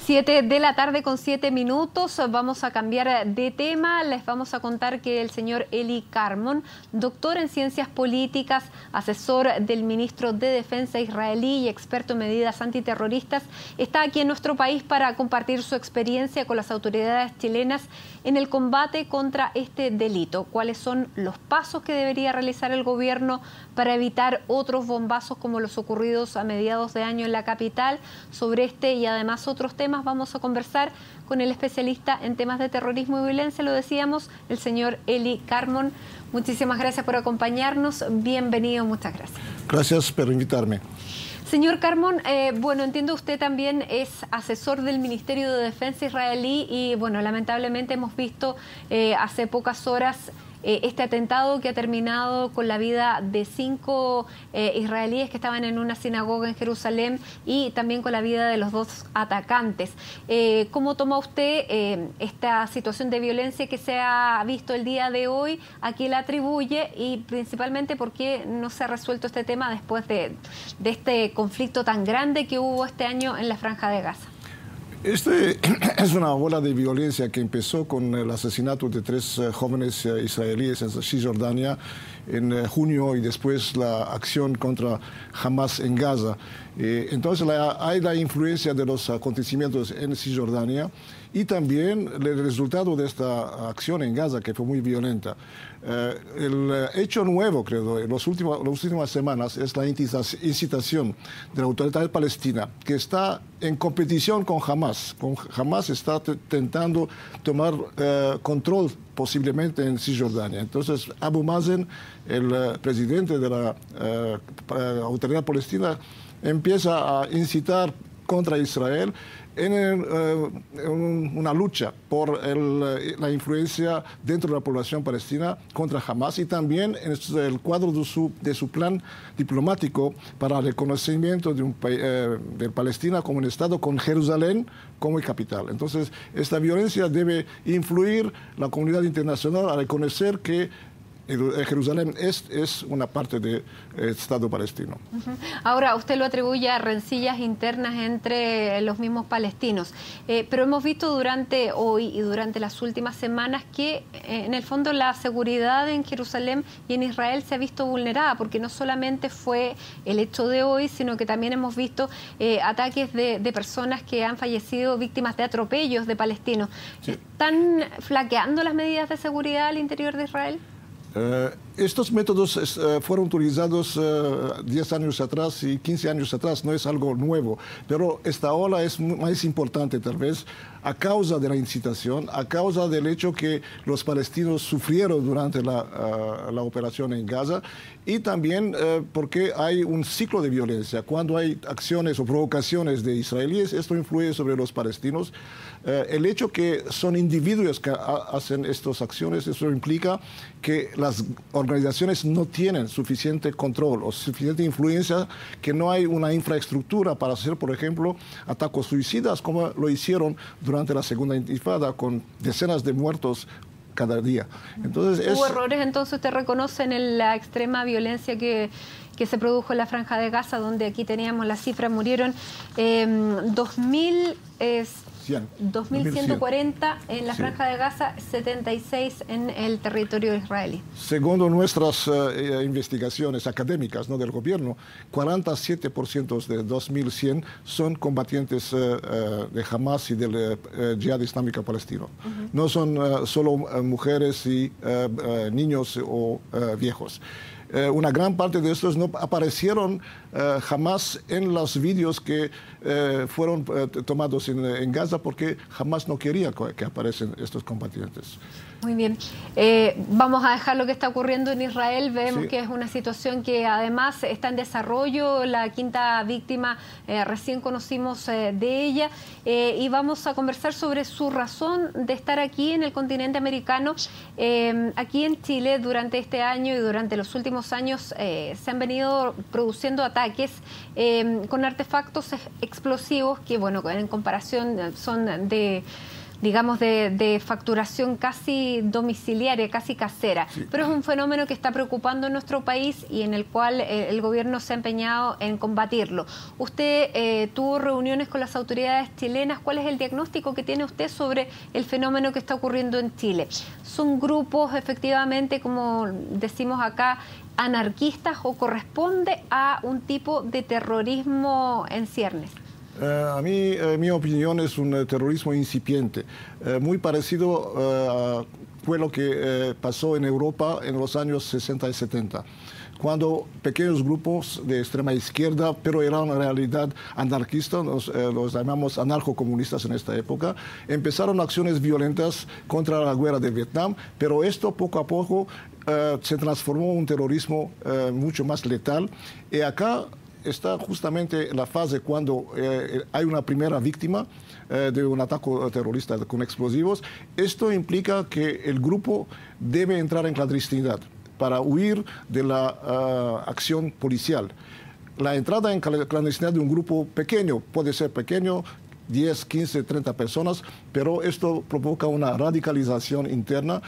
7 de la tarde con 7 minutos. Vamos a cambiar de tema. Les vamos a contar que el señor Eli Carmon, doctor en ciencias políticas, asesor del ministro de Defensa israelí y experto en medidas antiterroristas, está aquí en nuestro país para compartir su experiencia con las autoridades chilenas en el combate contra este delito. ¿Cuáles son los pasos que debería realizar el gobierno para evitar otros bombazos como los ocurridos a mediados de año en la capital? Sobre este y además otros temas vamos a conversar con el especialista en temas de terrorismo y violencia, lo decíamos, el señor Eli Carmon. Muchísimas gracias por acompañarnos. Bienvenido, muchas gracias. Gracias por invitarme. Señor Carmon, bueno, entiendo usted también es asesor del Ministerio de Defensa israelí y, bueno, lamentablemente hemos visto hace pocas horas este atentado que ha terminado con la vida de 5 israelíes que estaban en una sinagoga en Jerusalén y también con la vida de los 2 atacantes. ¿Cómo toma usted esta situación de violencia que se ha visto el día de hoy? ¿A qué la atribuye? Y principalmente, ¿por qué no se ha resuelto este tema después de este conflicto tan grande que hubo este año en la Franja de Gaza? Este es una ola de violencia que empezó con el asesinato de 3 jóvenes israelíes en Cisjordania en junio y después la acción contra Hamas en Gaza. Entonces hay la influencia de los acontecimientos en Cisjordania y también el resultado de esta acción en Gaza, que fue muy violenta. El hecho nuevo, creo, en las últimas semanas es la incitación de la autoridad palestina, que está en competición con Hamas. Hamas está intentando tomar control posiblemente en Cisjordania. Entonces, Abu Mazen, el presidente de la autoridad palestina, empieza a incitar contra Israel en una lucha por la influencia dentro de la población palestina contra Hamas y también en el cuadro de su plan diplomático para el reconocimiento de Palestina como un Estado con Jerusalén como capital. Entonces, esta violencia debe influir la comunidad internacional a reconocer que Jerusalén es una parte del Estado palestino. Ahora, usted lo atribuye a rencillas internas entre los mismos palestinos, pero hemos visto durante hoy y durante las últimas semanas que en el fondo la seguridad en Jerusalén y en Israel se ha visto vulnerada, porque no solamente fue el hecho de hoy, sino que también hemos visto ataques de personas que han fallecido víctimas de atropellos de palestinos. Sí. ¿Están flaqueando las medidas de seguridad al interior de Israel? Estos métodos fueron utilizados 10 años atrás y 15 años atrás, no es algo nuevo, pero esta ola es más importante tal vez a causa de la incitación, a causa del hecho que los palestinos sufrieron durante la operación en Gaza y también porque hay un ciclo de violencia. Cuando hay acciones o provocaciones de israelíes, esto influye sobre los palestinos. El hecho que son individuos que hacen estas acciones, eso implica que las organizaciones no tienen suficiente control o suficiente influencia, que no hay una infraestructura para hacer, por ejemplo, ataques suicidas como lo hicieron durante la segunda intifada con decenas de muertos cada día. Entonces, ¿hubo errores entonces usted reconoce en la extrema violencia que se produjo en la Franja de Gaza, donde aquí teníamos las cifras, murieron 2.140 en la Franja de Gaza, 76 en el territorio israelí? Según nuestras investigaciones académicas, ¿no?, del gobierno, 47% de 2.100 son combatientes de Hamas y del Yihad Islámico Palestino. No son solo mujeres y niños o viejos. Una gran parte de estos no aparecieron jamás en los vídeos que fueron tomados en Gaza porque jamás no quería que aparecen estos combatientes. Muy bien. Vamos a dejar lo que está ocurriendo en Israel. Vemos que es una situación que además está en desarrollo. La 5ª víctima recién conocimos de ella y vamos a conversar sobre su razón de estar aquí en el continente americano. Aquí en Chile durante este año y durante los últimos años se han venido produciendo ataques con artefactos explosivos que, bueno, en comparación son de digamos, de facturación casi domiciliaria, casi casera. Sí. Pero es un fenómeno que está preocupando en nuestro país y en el cual el gobierno se ha empeñado en combatirlo. Usted tuvo reuniones con las autoridades chilenas. ¿Cuál es el diagnóstico que tiene usted sobre el fenómeno que está ocurriendo en Chile? ¿Son grupos, efectivamente, como decimos acá, anarquistas o corresponde a un tipo de terrorismo en ciernes? A mí, mi opinión, es un terrorismo incipiente, muy parecido fue lo que pasó en Europa en los años 60 y 70, cuando pequeños grupos de extrema izquierda, pero eran en realidad anarquistas, los llamamos anarcocomunistas en esta época, empezaron acciones violentas contra la guerra de Vietnam, pero esto poco a poco se transformó en un terrorismo mucho más letal. Y acá está justamente la fase cuando hay una primera víctima de un ataque terrorista con explosivos. Esto implica que el grupo debe entrar en clandestinidad para huir de la acción policial. La entrada en clandestinidad de un grupo pequeño, puede ser pequeño, 10, 15, 30 personas, pero esto provoca una radicalización interna.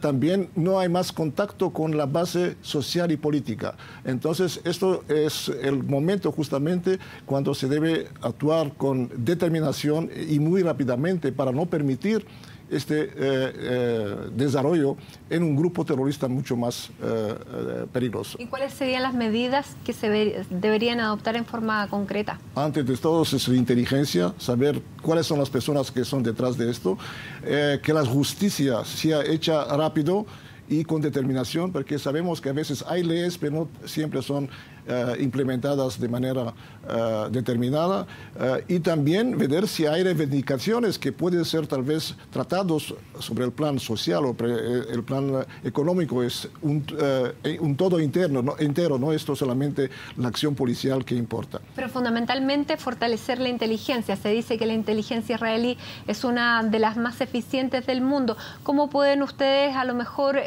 También no hay más contacto con la base social y política. Entonces, esto es el momento justamente cuando se debe actuar con determinación y muy rápidamente para no permitir este desarrollo en un grupo terrorista mucho más peligroso. ¿Y cuáles serían las medidas que se deberían adoptar en forma concreta? Antes de todo es la inteligencia, saber cuáles son las personas que son detrás de esto, que la justicia sea hecha rápido y con determinación, porque sabemos que a veces hay leyes, pero no siempre son implementadas de manera determinada, y también ver si hay reivindicaciones que pueden ser tal vez tratados sobre el plan social o el plan económico. Es un todo entero, no esto solamente la acción policial que importa. Pero fundamentalmente fortalecer la inteligencia. Se dice que la inteligencia israelí es una de las más eficientes del mundo. ¿Cómo pueden ustedes a lo mejor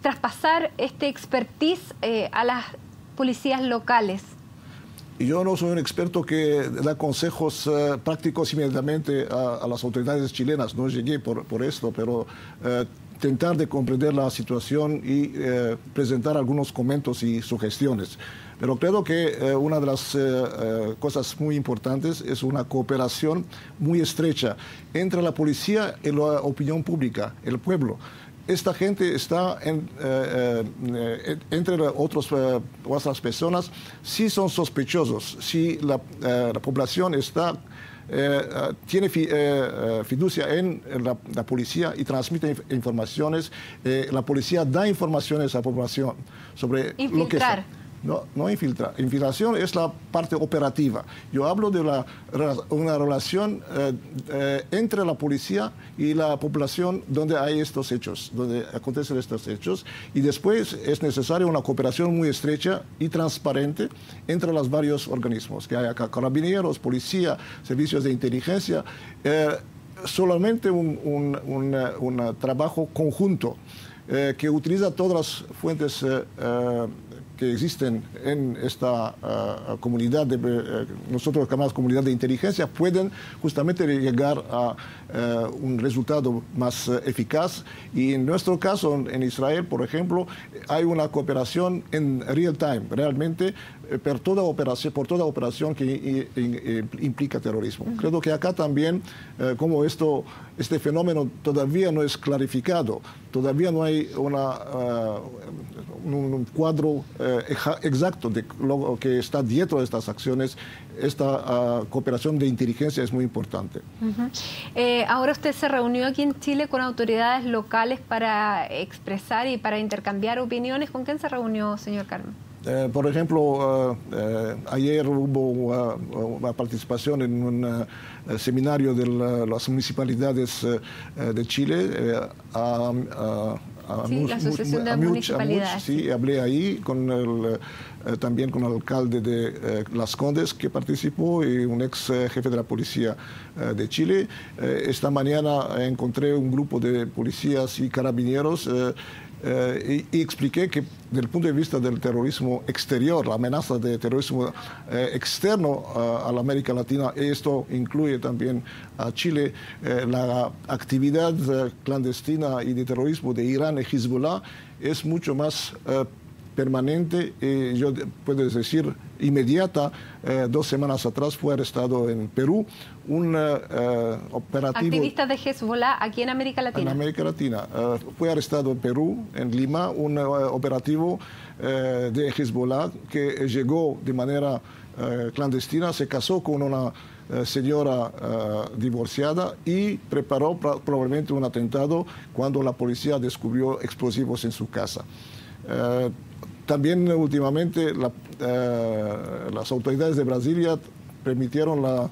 traspasar este expertise a las policías locales? Yo no soy un experto que da consejos prácticos inmediatamente a las autoridades chilenas, no llegué por esto, pero intentar de comprender la situación y presentar algunos comentarios y sugestiones. Pero creo que una de las cosas muy importantes es una cooperación muy estrecha entre la policía y la opinión pública, el pueblo. Esta gente está entre otras personas, si son sospechosos, si la población tiene fiducia en la policía y transmite informaciones, la policía da informaciones a la población sobre lo que está. No infiltrar. Infiltración es la parte operativa. Yo hablo de una relación entre la policía y la población donde hay estos hechos, donde acontecen estos hechos, y después es necesaria una cooperación muy estrecha y transparente entre los varios organismos, que hay acá, carabineros, policía, servicios de inteligencia, solamente un trabajo conjunto que utiliza todas las fuentes que existen en esta comunidad, nosotros llamamos comunidad de inteligencia, pueden justamente llegar a un resultado más eficaz. Y en nuestro caso, en Israel, por ejemplo, hay una cooperación en real time, realmente, por toda operación que implica terrorismo. Creo que acá también, como este fenómeno todavía no es clarificado, todavía no hay un cuadro exacto de lo que está dentro de estas acciones. Esta cooperación de inteligencia es muy importante. Ahora usted se reunió aquí en Chile con autoridades locales para expresar y para intercambiar opiniones. ¿Con quién se reunió, señor Carmen? Por ejemplo, ayer hubo una participación en un seminario de las municipalidades de Chile. La Asociación de Municipalidades. Sí, hablé ahí también con el alcalde de Las Condes, que participó, y un ex jefe de la policía de Chile. Esta mañana encontré un grupo de policías y carabineros y expliqué que desde el punto de vista del terrorismo exterior, la amenaza de terrorismo externo a la América Latina, esto incluye también a Chile, la actividad clandestina y de terrorismo de Irán y Hezbollah es mucho más permanente, yo puedo decir inmediata. 2 semanas atrás fue arrestado en Perú un operativo... Activistas de Hezbollah aquí en América Latina. En América Latina. Fue arrestado en Perú, en Lima, un operativo de Hezbollah que llegó de manera clandestina, se casó con una señora divorciada y preparó probablemente un atentado cuando la policía descubrió explosivos en su casa. También últimamente las autoridades de Brasilia permitieron la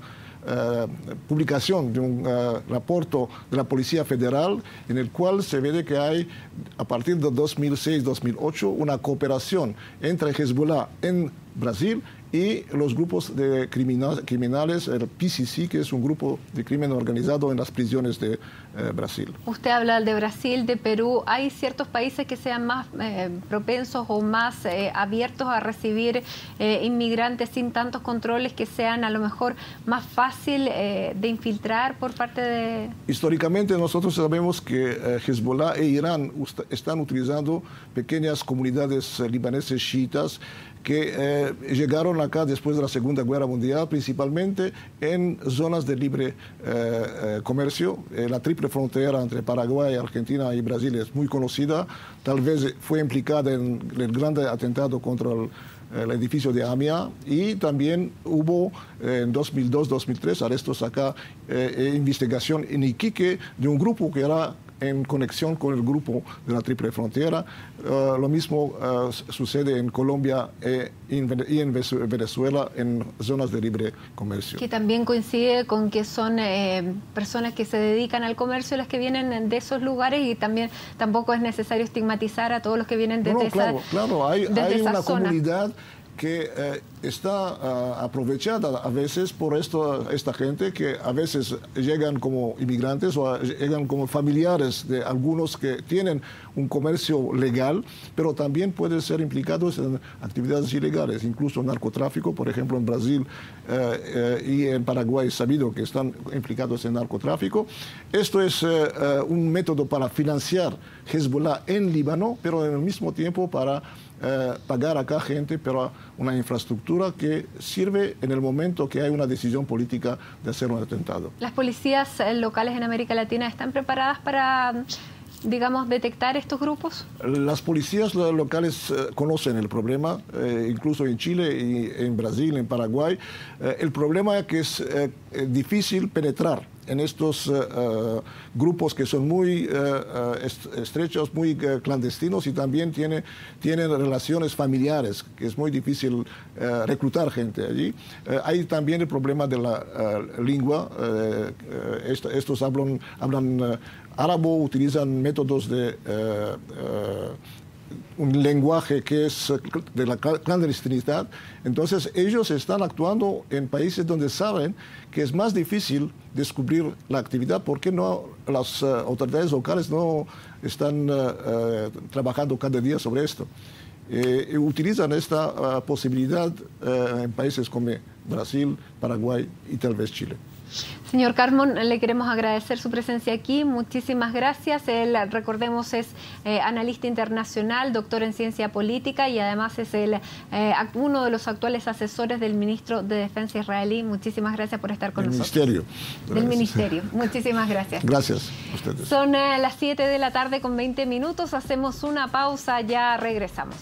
publicación de un reporte de la Policía Federal en el cual se ve que hay, a partir de 2006-2008, una cooperación entre Hezbollah en Brasil y los grupos de criminales, el PCC, que es un grupo de crimen organizado en las prisiones de Brasil. Usted habla de Brasil, de Perú. ¿Hay ciertos países que sean más propensos o más abiertos a recibir inmigrantes sin tantos controles, que sean a lo mejor más fácil de infiltrar por parte de...? Históricamente nosotros sabemos que Hezbollah e Irán están utilizando pequeñas comunidades libaneses chiitas que llegaron acá después de la Segunda Guerra Mundial, principalmente en zonas de libre comercio. La triple frontera entre Paraguay, Argentina y Brasil es muy conocida. Tal vez fue implicada en el gran atentado contra el edificio de AMIA, y también hubo en 2002-2003 arrestos acá, investigación en Iquique de un grupo que era en conexión con el grupo de la Triple Frontera. Lo mismo sucede en Colombia y en Venezuela, en zonas de libre comercio. Que también coincide con que son personas que se dedican al comercio las que vienen de esos lugares, y también tampoco es necesario estigmatizar a todos los que vienen desde claro, hay una zona. Comunidad que está aprovechada a veces por esta gente, que a veces llegan como inmigrantes o llegan como familiares de algunos que tienen un comercio legal, pero también pueden ser implicados en actividades ilegales, incluso narcotráfico. Por ejemplo, en Brasil y en Paraguay es sabido que están implicados en narcotráfico. Esto es un método para financiar Hezbollah en Líbano, pero en el mismo tiempo para pagar acá gente, pero una infraestructura que sirve en el momento que hay una decisión política de hacer un atentado. ¿Las policías locales en América Latina están preparadas para, digamos, detectar estos grupos? Las policías locales conocen el problema, incluso en Chile y en Brasil, en Paraguay. El problema es que es difícil penetrar en estos grupos que son muy estrechos, muy clandestinos, y también tienen relaciones familiares, que es muy difícil reclutar gente allí. Hay también el problema de la lengua. Estos hablan árabe, utilizan métodos de un lenguaje que es de la clandestinidad. Entonces ellos están actuando en países donde saben que es más difícil descubrir la actividad, porque las autoridades locales no están trabajando cada día sobre esto. Utilizan esta posibilidad en países como Brasil, Paraguay y tal vez Chile. Señor Carmon, le queremos agradecer su presencia aquí. Muchísimas gracias. Él, recordemos, es analista internacional, doctor en ciencia política, y además es uno de los actuales asesores del ministro de Defensa israelí. Muchísimas gracias por estar con nosotros. Del Ministerio. Muchísimas gracias. Gracias a ustedes. Son las 7 de la tarde con 20 minutos. Hacemos una pausa, ya regresamos.